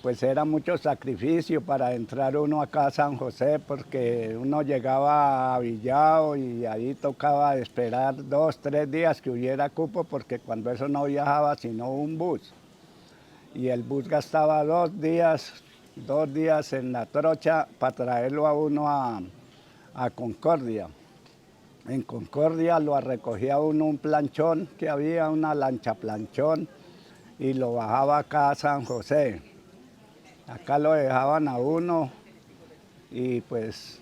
pues era mucho sacrificio para entrar uno acá a San José, porque uno llegaba a Villao y ahí tocaba esperar 2, 3 días que hubiera cupo, porque cuando eso no viajaba sino un bus. Y el bus gastaba 2 días en la trocha para traerlo a uno a Concordia. En Concordia lo recogía uno un planchón que había, una lancha planchón, y lo bajaba acá a San José. Acá lo dejaban a uno y pues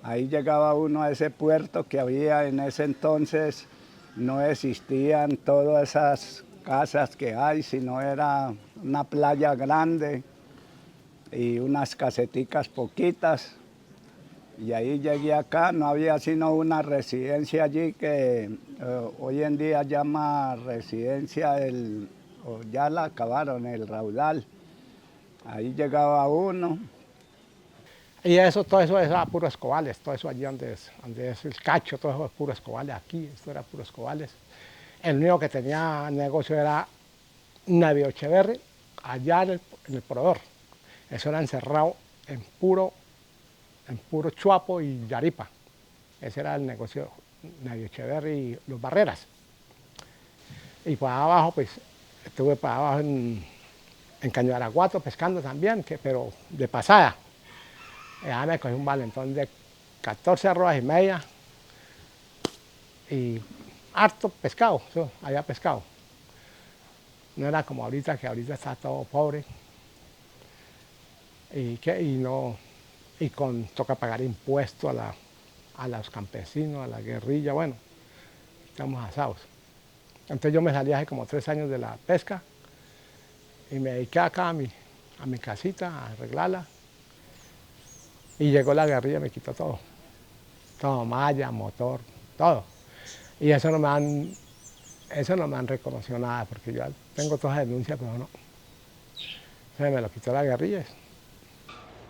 ahí llegaba uno a ese puerto que había en ese entonces. No existían todas esas casas que hay, sino era una playa grande y unas caseticas poquitas. Y ahí llegué acá, no había sino una residencia allí que hoy en día llama residencia o ya la acabaron, el Raudal. Ahí llegaba uno. Y eso, todo eso era puro escobales, todo eso allí donde es el cacho, todo eso es puro escobales, aquí, esto era puro escobales. El único que tenía negocio era Navío Echeverri, allá en el Proveedor. Eso era encerrado en puro chuapo y yaripa. Ese era el negocio Navío Echeverri y los Barreras. Y para abajo, pues, estuve para abajo en Caño de Araguato pescando también, pero de pasada. Ya me cogí un valentón de 14 arrobas y media y harto pescado, había pescado. No era como ahorita, que ahorita está todo pobre. Toca pagar impuestos a los campesinos, a la guerrilla, bueno, estamos asados. Entonces yo me salí hace como 3 años de la pesca y me dediqué acá a mi casita, a arreglarla. Y llegó la guerrilla y me quitó todo. Todo, malla, motor, todo. Y eso no me han reconocido nada, porque yo tengo todas las denuncias, pero no. Se me lo quitó la guerrilla.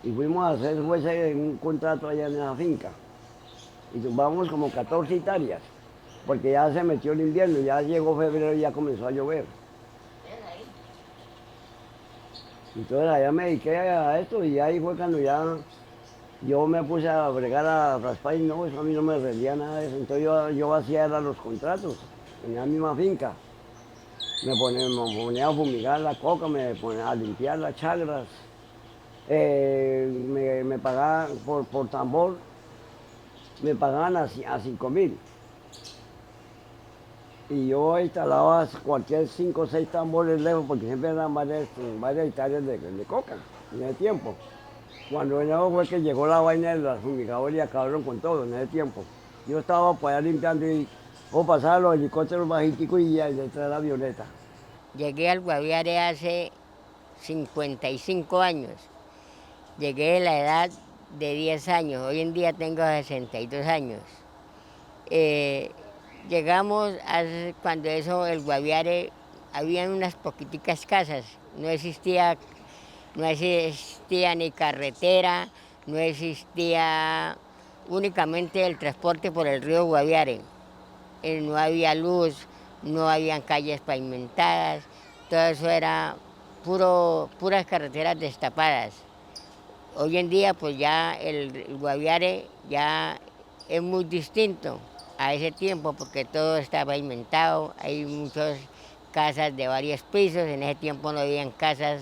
Y fuimos a hacer un contrato allá en esa finca. Y tumbamos como 14 hectáreas, porque ya se metió el invierno, ya llegó febrero y ya comenzó a llover. Entonces allá me dediqué a esto y ahí fue cuando ya yo me puse a bregar a raspar y no, eso a mí no me rendía nada de eso. Entonces yo hacía los contratos en la misma finca. Me ponía a fumigar la coca, me ponía a limpiar las chagras. Me pagaban por tambor, me pagaban a 5.000. Y yo instalaba cualquier 5 o 6 tambores lejos, porque siempre eran varias hectáreas de coca en ese tiempo. Cuando en eso fue que llegó la vaina de los fumigadores y acabaron con todo en ese tiempo. Yo estaba por allá limpiando y pasaban los helicópteros bajiticos y ya detrás de la avioneta. Llegué al Guaviare hace 55 años. Llegué a la edad de 10 años, hoy en día tengo 62 años. Llegamos cuando el Guaviare, habían unas poquiticas casas, no existía ni carretera, no existía únicamente el transporte por el río Guaviare. No había luz, no habían calles pavimentadas, todo eso era puras carreteras destapadas. Hoy en día pues ya el Guaviare ya es muy distinto a ese tiempo, porque todo está pavimentado, hay muchas casas de varios pisos, en ese tiempo no habían casas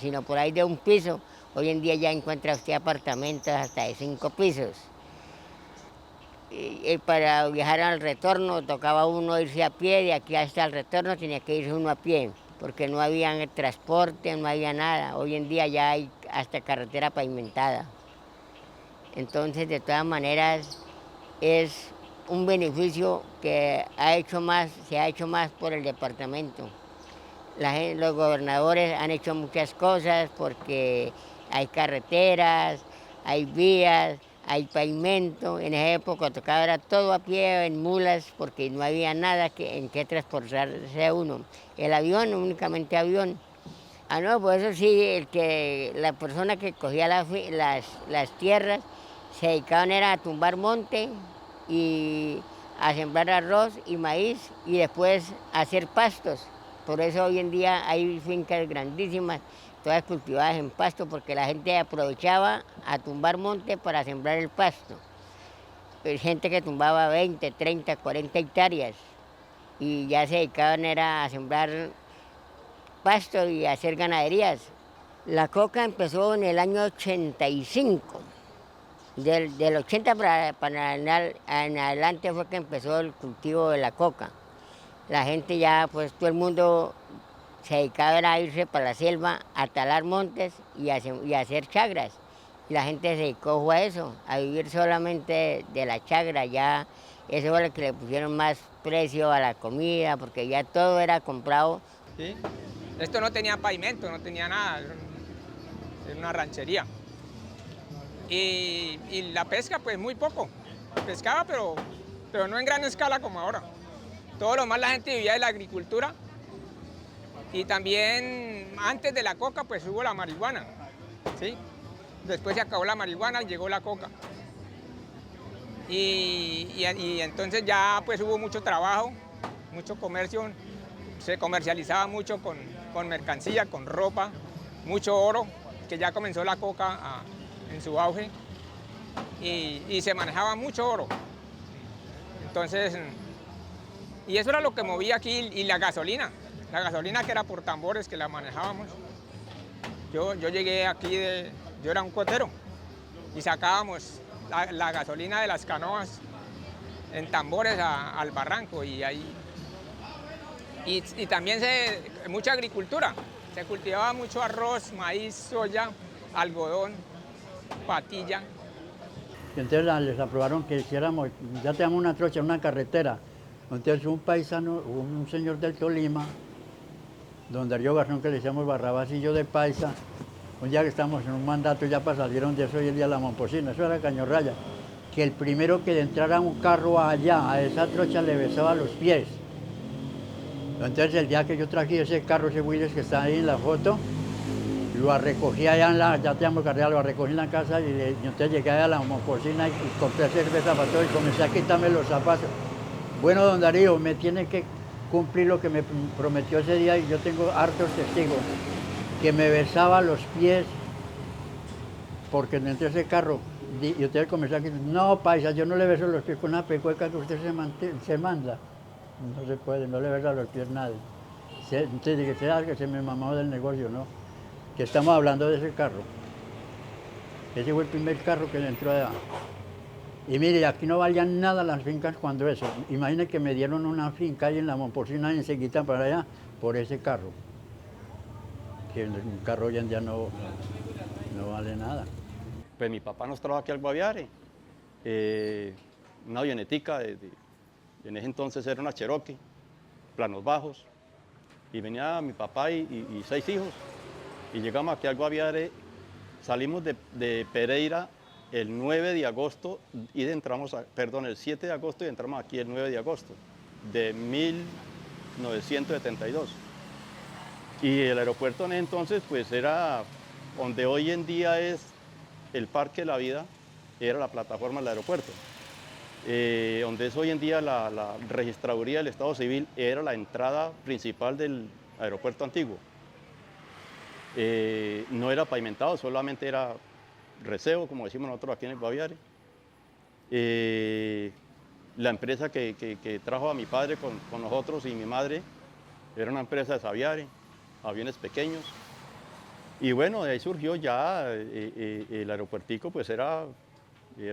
sino por ahí de un piso, hoy en día ya encuentra usted apartamentos hasta de 5 pisos. Y para viajar al retorno tocaba uno irse a pie, de aquí hasta el retorno tenía que irse uno a pie, porque no había transporte, no había nada. Hoy en día ya hay hasta carretera pavimentada. Entonces, de todas maneras, es un beneficio que se ha hecho más por el departamento. Los gobernadores han hecho muchas cosas porque hay carreteras, hay vías, hay pavimento. En esa época tocaba era todo a pie, en mulas, porque no había nada en que transportarse a uno. El avión, únicamente avión. Ah, no, pues eso sí, la persona que cogía las tierras se dedicaban era a tumbar monte y a sembrar arroz y maíz y después a hacer pastos. Por eso hoy en día hay fincas grandísimas, todas cultivadas en pasto, porque la gente aprovechaba a tumbar monte para sembrar el pasto. Hay gente que tumbaba 20, 30, 40 hectáreas y ya se dedicaban era a sembrar pasto y a hacer ganaderías. La coca empezó en el año 85. Del 80 para en adelante fue que empezó el cultivo de la coca. La gente ya, pues todo el mundo se dedicaba a irse para la selva a talar montes y a hacer chagras. Y la gente se dedicó a eso, a vivir solamente de la chagra. Ya eso fue lo que le pusieron más precio a la comida, porque ya todo era comprado. ¿Sí? Esto no tenía pavimento, no tenía nada, era una ranchería. Y la pesca, pues muy poco. Pescaba, pero no en gran escala como ahora. Todo lo más la gente vivía de la agricultura. Y también antes de la coca, pues hubo la marihuana. ¿Sí? Después se acabó la marihuana y llegó la coca. Y entonces ya pues hubo mucho trabajo, mucho comercio. Se comercializaba mucho con mercancía, con ropa, mucho oro, que ya comenzó la coca en su auge, y se manejaba mucho oro. Entonces, y eso era lo que movía aquí, y la gasolina que era por tambores que la manejábamos. Yo llegué aquí, yo era un cotero, y sacábamos la gasolina de las canoas en tambores al barranco, y ahí. Y también mucha agricultura, se cultivaba mucho arroz, maíz, soya, algodón, patilla. Y entonces les aprobaron que hiciéramos, ya tenemos una trocha, una carretera. Entonces un paisano, un señor del Tolima, don Darío Garzón, que le decíamos Barrabás y yo de paisa, un día que estábamos en un mandato ya salieron de eso y el día de la Momposina, eso era Cañorraya, que el primero que entrara un carro allá, a esa trocha, le besaba los pies. Entonces el día que yo traje ese carro, ese Willis que está ahí en la foto, lo recogí allá ya teníamos carrera, lo recogí en la casa y entonces llegué a la cocina y compré cerveza para todo y comencé a quitarme los zapatos. Bueno, don Darío, me tiene que cumplir lo que me prometió ese día y yo tengo hartos testigos, que me besaba los pies porque dentro de ese carro, y entonces comencé a quitar, no paisa, yo no le beso los pies con una pecueca que usted se manda. No se puede, no le besa los pies nadie. Entonces dije, que se me mamó del negocio, ¿no? Que estamos hablando de ese carro. Ese fue el primer carro que entró allá. Y mire, aquí no valían nada las fincas cuando eso. Imagine que me dieron una finca ahí en la Momposina y enseguida para allá por ese carro. Que un carro hoy en día no vale nada. Pues mi papá nos trajo aquí al Guaviare, una avionetica en ese entonces era una Cherokee, planos bajos, y venía mi papá y 6 hijos, y llegamos aquí al Guaviare, salimos de Pereira el 9 de agosto y entramos, el 7 de agosto y entramos aquí el 9 de agosto de 1972. Y el aeropuerto en ese entonces pues era donde hoy en día es el Parque de la Vida, era la plataforma del aeropuerto. Donde es hoy en día la registraduría del Estado Civil, era la entrada principal del aeropuerto antiguo. No era pavimentado, solamente era receo, como decimos nosotros aquí en el Guaviare. La empresa que trajo a mi padre con nosotros y mi madre era una empresa de Saviare, aviones pequeños. Y bueno, de ahí surgió ya el aeropuertico, pues era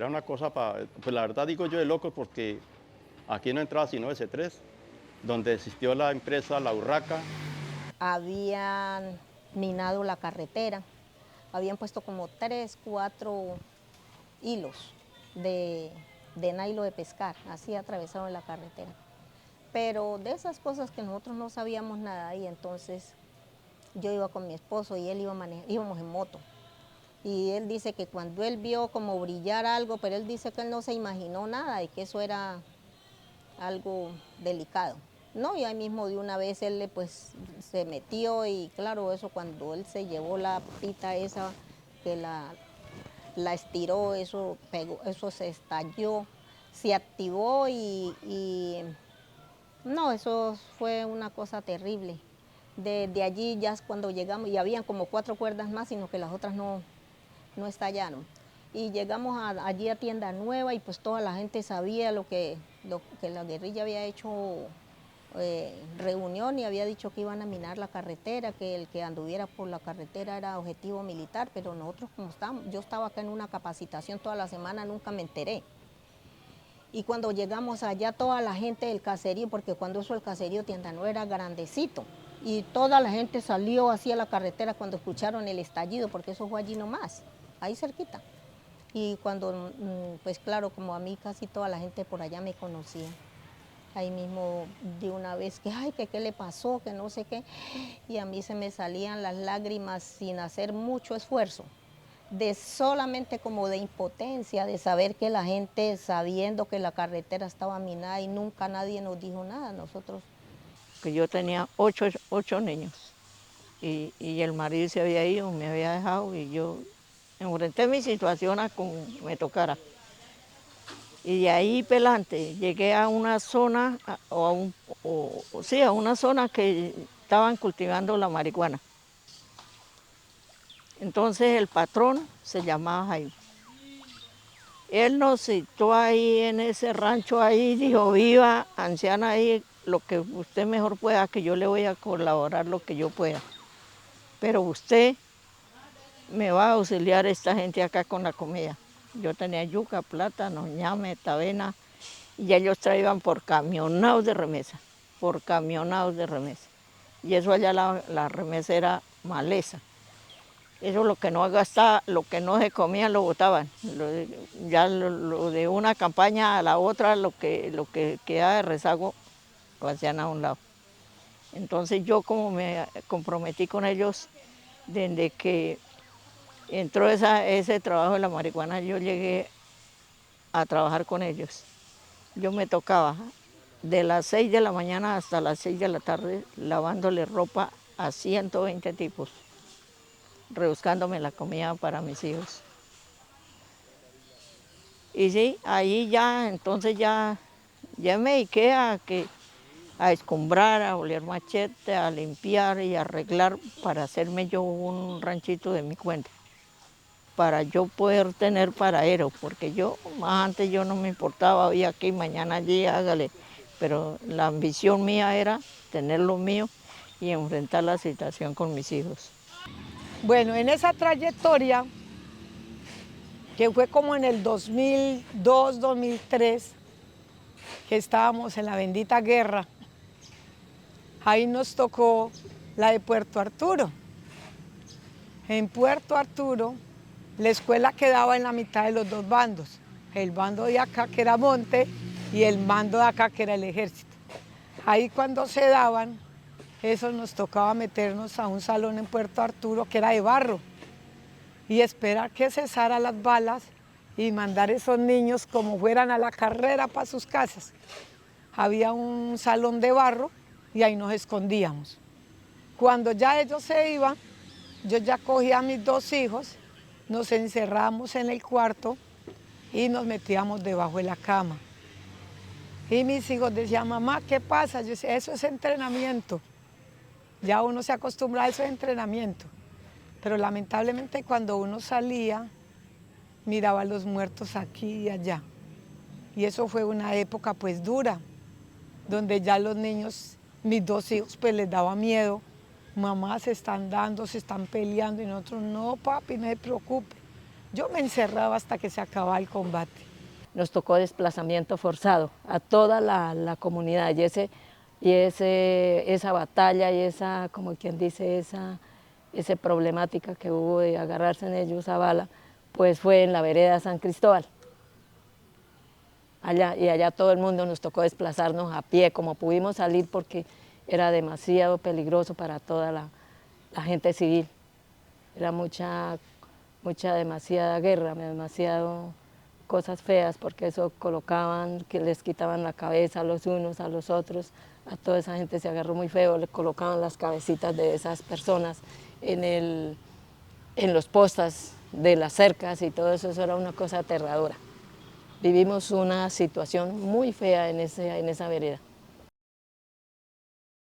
una cosa pues la verdad digo yo de locos porque aquí no entraba sino S3, donde existió la empresa La Urraca. Habían minado la carretera, habían puesto como 3, 4 hilos de nylon de pescar, así atravesaron la carretera. Pero de esas cosas que nosotros no sabíamos nada y entonces yo iba con mi esposo y él íbamos en moto. Y él dice que cuando él vio como brillar algo, pero él dice que él no se imaginó nada y que eso era algo delicado. No, y ahí mismo de una vez él pues se metió y claro, eso cuando él se llevó la pita esa, que la estiró, eso pegó, eso se estalló, se activó y no, eso fue una cosa terrible. De allí ya es cuando llegamos, y habían como 4 cuerdas más, sino que las otras no estallaron. Y llegamos allí a Tienda Nueva y pues toda la gente sabía lo que la guerrilla había hecho reunión y había dicho que iban a minar la carretera, que el que anduviera por la carretera era objetivo militar, pero nosotros como estábamos, yo estaba acá en una capacitación toda la semana, nunca me enteré. Y cuando llegamos allá toda la gente del caserío, porque cuando eso el caserío Tienda Nueva era grandecito, y toda la gente salió hacia la carretera cuando escucharon el estallido, porque eso fue allí nomás, ahí cerquita. Y cuando, pues claro, como a mí casi toda la gente por allá me conocía. Ahí mismo de una vez que, ay, que qué le pasó, que no sé qué. Y a mí se me salían las lágrimas sin hacer mucho esfuerzo. De solamente como de impotencia, de saber que la gente sabiendo que la carretera estaba minada y nunca nadie nos dijo nada, nosotros. Que yo tenía 8 niños y el marido se había ido, me había dejado y yo enfrenté mi situación a como me tocara. Y de ahí pelante llegué a una zona, a una zona que estaban cultivando la marihuana. Entonces el patrón se llamaba Jaime. Él nos citó ahí en ese rancho ahí, dijo, viva, anciana ahí, lo que usted mejor pueda, que yo le voy a colaborar lo que yo pueda. Pero usted me va a auxiliar esta gente acá con la comida. Yo tenía yuca, plátano, ñame, avena, y ellos traían por camionados de remesa, por camionados de remesa. Y eso allá la remesa era maleza. Eso lo que no gastaba, lo que no se comía lo botaban. Lo de una campaña a la otra, lo que quedaba de rezago, lo hacían a un lado. Entonces yo como me comprometí con ellos, desde que entró ese trabajo de la marihuana, yo llegué a trabajar con ellos. Yo me tocaba de las 6 de la mañana hasta las 6 de la tarde lavándole ropa a 120 tipos, rebuscándome la comida para mis hijos. Y sí, ahí ya, entonces ya me dediqué a escombrar, a oler machete, a limpiar y a arreglar para hacerme yo un ranchito de mi cuenta, para yo poder tener paradero, porque yo, más antes yo no me importaba, hoy aquí, mañana allí, hágale, pero la ambición mía era tener lo mío y enfrentar la situación con mis hijos. Bueno, en esa trayectoria, que fue como en el 2002, 2003, que estábamos en la bendita guerra, ahí nos tocó la de Puerto Arturo. En Puerto Arturo, la escuela quedaba en la mitad de los dos bandos, el bando de acá que era monte y el bando de acá que era el ejército. Ahí cuando se daban, eso nos tocaba meternos a un salón en Puerto Arturo que era de barro y esperar que cesaran las balas y mandar esos niños como fueran a la carrera para sus casas. Había un salón de barro y ahí nos escondíamos. Cuando ya ellos se iban, yo ya cogía a mis 2 hijos, nos encerramos en el cuarto y nos metíamos debajo de la cama. Y mis hijos decían, mamá, ¿qué pasa? Yo decía, eso es entrenamiento. Ya uno se acostumbra a eso, es entrenamiento. Pero lamentablemente cuando uno salía, miraba a los muertos aquí y allá. Y eso fue una época pues dura, donde ya los niños, mis 2 hijos, pues les daba miedo. Mamá, se están dando, se están peleando, y nosotros, no papi, no se preocupe. Yo me encerraba hasta que se acababa el combate. Nos tocó desplazamiento forzado a toda la comunidad y esa batalla y esa, como quien dice, esa problemática que hubo de agarrarse en ellos a bala, pues fue en la vereda San Cristóbal. Allá todo el mundo nos tocó desplazarnos a pie como pudimos salir porque era demasiado peligroso para toda la gente civil. Era demasiada guerra, demasiado cosas feas, porque eso colocaban, que les quitaban la cabeza a los unos, a los otros, a toda esa gente se agarró muy feo, le colocaban las cabecitas de esas personas en los postas de las cercas y todo eso, eso era una cosa aterradora. Vivimos una situación muy fea en esa vereda.